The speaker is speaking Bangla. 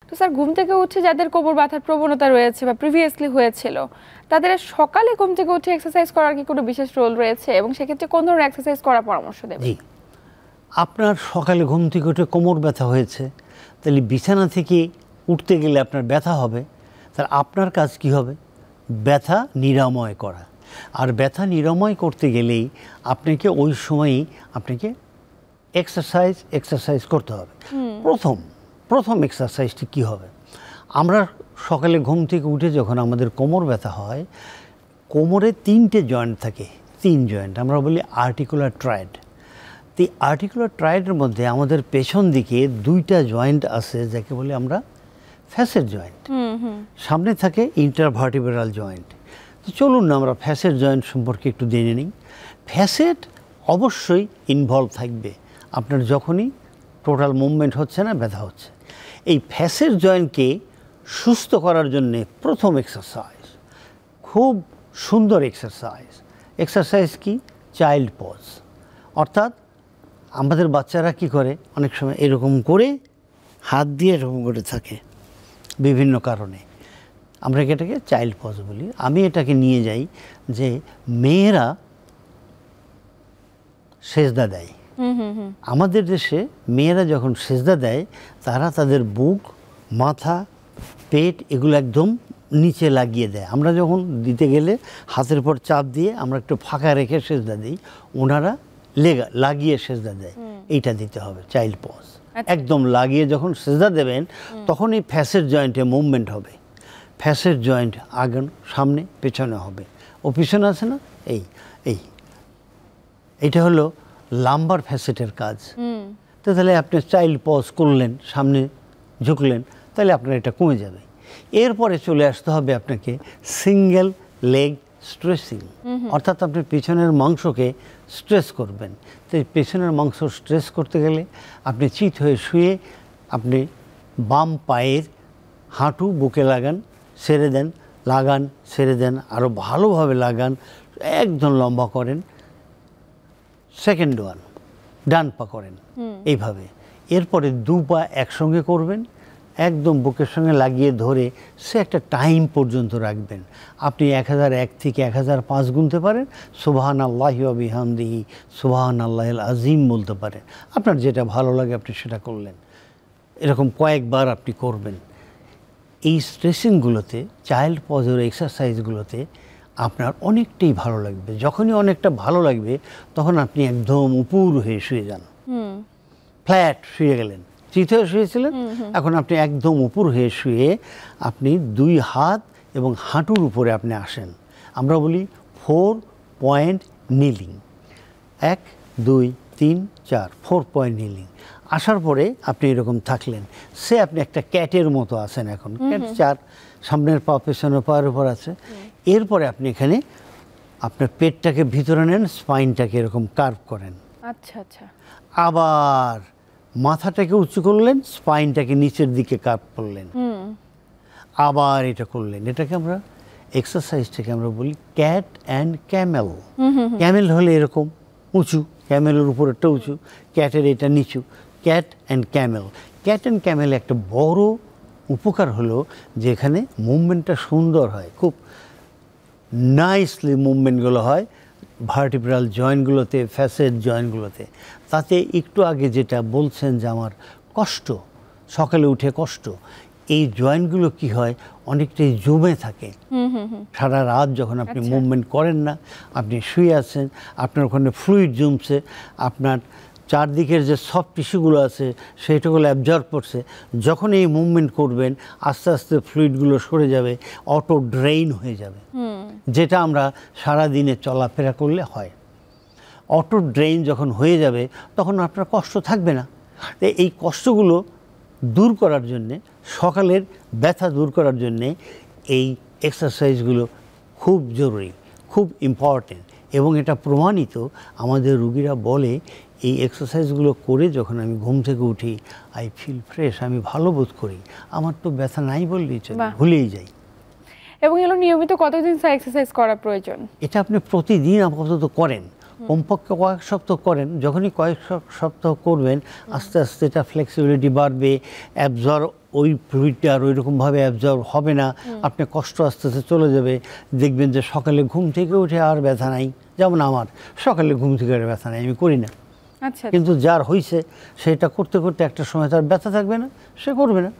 তো স্যার ঘুম থেকে উঠে যাদের কোমর ব্যথার প্রবণতা রয়েছে বা প্রিভিয়াসলি হয়েছিল, তাদের সকালে ঘুম থেকে উঠে এক্সারসাইজ করার কি কোনো বিশেষ রোল রয়েছে, এবং সেক্ষেত্রে কোন ধরনের এক্সারসাইজ করার পরামর্শ দেবেন? জি, আপনার সকালে ঘুম থেকে উঠে কোমর ব্যথা হয়েছে, তাহলে বিছানা থেকে উঠতে গেলে আপনার ব্যথা হবে, তাহলে আপনার কাজ কি হবে? ব্যথা নিরাময় করা। আর ব্যথা নিরাময় করতে গেলেই আপনাকে ওই সময়ই আপনাকে এক্সারসাইজ করতে হবে। প্রথম এক্সারসাইজটি কি হবে? আমরা সকালে ঘুম থেকে উঠে যখন আমাদের কোমর ব্যথা হয়, কোমরে 3টে জয়েন্ট থাকে, 3 জয়েন্ট, আমরা বলি আর্টিকুলার ট্রায়েড। তো এই আর্টিকুলার ট্রায়েডের মধ্যে আমাদের পেছন দিকে 2টা জয়েন্ট আছে, যাকে বলি আমরা ফ্যাসেট জয়েন্ট। সামনে থাকে ইন্টারভার্টিব্রাল জয়েন্ট। তো চলুন না আমরা ফ্যাসেট জয়েন্ট সম্পর্কে একটু জেনে নিই। ফ্যাসেট অবশ্যই ইনভলভ থাকবে আপনার যখনই টোটাল মুভমেন্ট হচ্ছে না, ব্যথা হচ্ছে। এই ফ্যাসেট জয়েন্টকে সুস্থ করার জন্যে প্রথম এক্সারসাইজ, খুব সুন্দর এক্সারসাইজ কি? Child pose. অর্থাৎ আমাদের বাচ্চারা কি করে, অনেক সময় এরকম করে হাত দিয়ে এরকম করে থাকে বিভিন্ন কারণে, আমরা এটাকে চাইল্ড পজ বলি। আমি এটাকে নিয়ে যাই যে মেয়েরা সেজদা দেয়। আমাদের দেশে মেয়েরা যখন সেজদা দেয়, তারা তাদের বুক, মাথা, পেট এগুলো একদম নিচে লাগিয়ে দেয়। আমরা যখন দিতে গেলে হাতের উপর চাপ দিয়ে আমরা একটু ফাঁকা রেখে সেজদা দিই, ওনারা লাগিয়ে সেজদা দেয়। এইটা দিতে হবে চাইল্ড পজ। একদম লাগিয়ে যখন সেজদা দেবেন, তখন এই ফ্যাসেট জয়েন্টে মুভমেন্ট হবে। ফ্যাসেট জয়েন্ট আগে সামনে পেছনে হবে। ও পিছনে আছে না, এইটা হলো লাম্বার ফ্যাসেটের কাজ। তো তাহলে আপনি চাইল্ড পজ করলেন, সামনে ঝুঁকলেন, তাহলে আপনার এটা কমে যাবে। এরপরে চলে আসতে হবে আপনাকে সিঙ্গেল লেগ স্ট্রেচিং, অর্থাৎ আপনি পেছনের মাংসকে স্ট্রেস করবেন। তো পেছনের মাংস স্ট্রেস করতে গেলে আপনি চিত হয়ে শুয়ে আপনি বাম পায়ের হাঁটু বুকে লাগান, ছেড়ে দেন, লাগান, ছেড়ে দেন, আরও ভালোভাবে লাগান, একদম লম্বা করেন। সেকেন্ড ওয়ান, ডান পা করেন এইভাবে। এরপরে 2 পা একসঙ্গে করবেন, একদম বুকের সঙ্গে লাগিয়ে ধরে সে একটা টাইম পর্যন্ত রাখবেন। আপনি 1001 থেকে 1005 গুনতে পারেন, সুবহানাল্লাহি ওয়া বিহামদিহি সুবহানাল্লাহিল আযীম বলতে পারেন। আপনার যেটা ভালো লাগে আপনি সেটা করলেন। এরকম কয়েকবার আপনি করবেন। এই স্ট্রেচিংগুলোতে, চাইল্ড পজের এক্সারসাইজগুলোতে আপনার অনেকটাই ভালো লাগবে। যখনই অনেকটা ভালো লাগবে, তখন আপনি একদম উপুর হয়ে শুয়ে যান, ফ্ল্যাট শুয়ে গেলেন। চিত হয়ে শুয়েছিলেন, এখন আপনি একদম উপর হয়ে শুয়ে আপনি 2 হাত এবং হাঁটুর উপরে আপনি আসেন। আমরা বলি 4 পয়েন্ট নিলিং। 1 2 3 4 4 পয়েন্ট নিলিং। আসার পরে আপনি এরকম থাকলেন, সে আপনি একটা ক্যাটের মতো আছেন। এখন ক্যাট 4, সামনের পা পেছনের পায়ের উপর আছে। এরপরে আপনি এখানে আপনার পেটটাকে ভিতরে নেন, স্পাইনটাকে এরকম কার্ভ করেন। আচ্ছা আচ্ছা। আবার মাথাটাকে উঁচু করলেন, স্পাইনটাকে নিচের দিকে কার্ভ করলেন, আবার এটা করলেন। এটাকে আমরা এক্সারসাইজটাকে আমরা বলি ক্যাট অ্যান্ড ক্যামেল। ক্যামেল হলে এরকম উঁচু, ক্যামেলের উপর একটা উঁচু, ক্যাটের এটা নিচু, cat and Camel. Cat and Camel একটা বড় উপকার হলো যে এখানে মুভমেন্টটা সুন্দর হয়, খুব নাইসলি মুভমেন্টগুলো হয় ভার্টিব্রাল জয়েন্টগুলোতে, ফ্যাসেট জয়েন্টগুলোতে। তাতে একটু আগে যেটা বলছেন যে আমার কষ্ট, সকালে উঠে কষ্ট, এই জয়েন্টগুলো কি হয়, অনেকটাই জমে থাকে সারা রাত। যখন আপনি মুভমেন্ট করেন না, আপনি শুয়ে আছেন, আপনার ওখানে ফ্লুইড জমছে, আপনার চারদিকের যে সফট টিস্যুগুলো আছে সেইটাগুলো অ্যাবজর্ব করছে। যখন এই মুভমেন্ট করবেন, আস্তে আস্তে ফ্লুইডগুলো সরে যাবে, অটো ড্রেইন হয়ে যাবে, যেটা আমরা সারা দিনে চলাফেরা করলে হয়। অটো ড্রেইন যখন হয়ে যাবে, তখন আপনার কষ্ট থাকবে না। এই কষ্টগুলো দূর করার জন্যে, সকালের ব্যথা দূর করার জন্যে এই এক্সারসাইজগুলো খুব জরুরি, খুব ইম্পর্টেন্ট। এবং এটা প্রমাণিত, আমাদের রুগীরা বলে এই এক্সারসাইজগুলো করে যখন আমি ঘুম থেকে উঠি, আই ফিল ফ্রেশ, আমি ভালো বোধ করি, আমার তো ব্যথা নাই বললেই চলে, ভুলেই যাই। এবং এগুলো নিয়মিত কতদিন স্যার এক্সারসাইজ করা প্রয়োজন? এটা আপনি প্রতিদিন আপাতত করেন, কমপক্ষে কয়েক সপ্তাহ করেন। যখনই কয়েক সপ্তাহ করবেন, আস্তে আস্তে এটা ফ্লেক্সিবিলিটি বাড়বে, অ্যাবজর্ব ওই ফ্লুইডটা আর ওইরকমভাবে অ্যাবজর্ব হবে না, আপনি কষ্ট আস্তে আস্তে চলে যাবে। দেখবেন যে সকালে ঘুম থেকে উঠে আর ব্যথা নাই। যেমন আমার সকালে ঘুম থেকে আর ব্যথা নাই, আমি করি না। আচ্ছা কিন্তু যার হয়েছে সেটা করতে করতে একটা সময় তার ব্যথা থাকবে না, সে করবে না।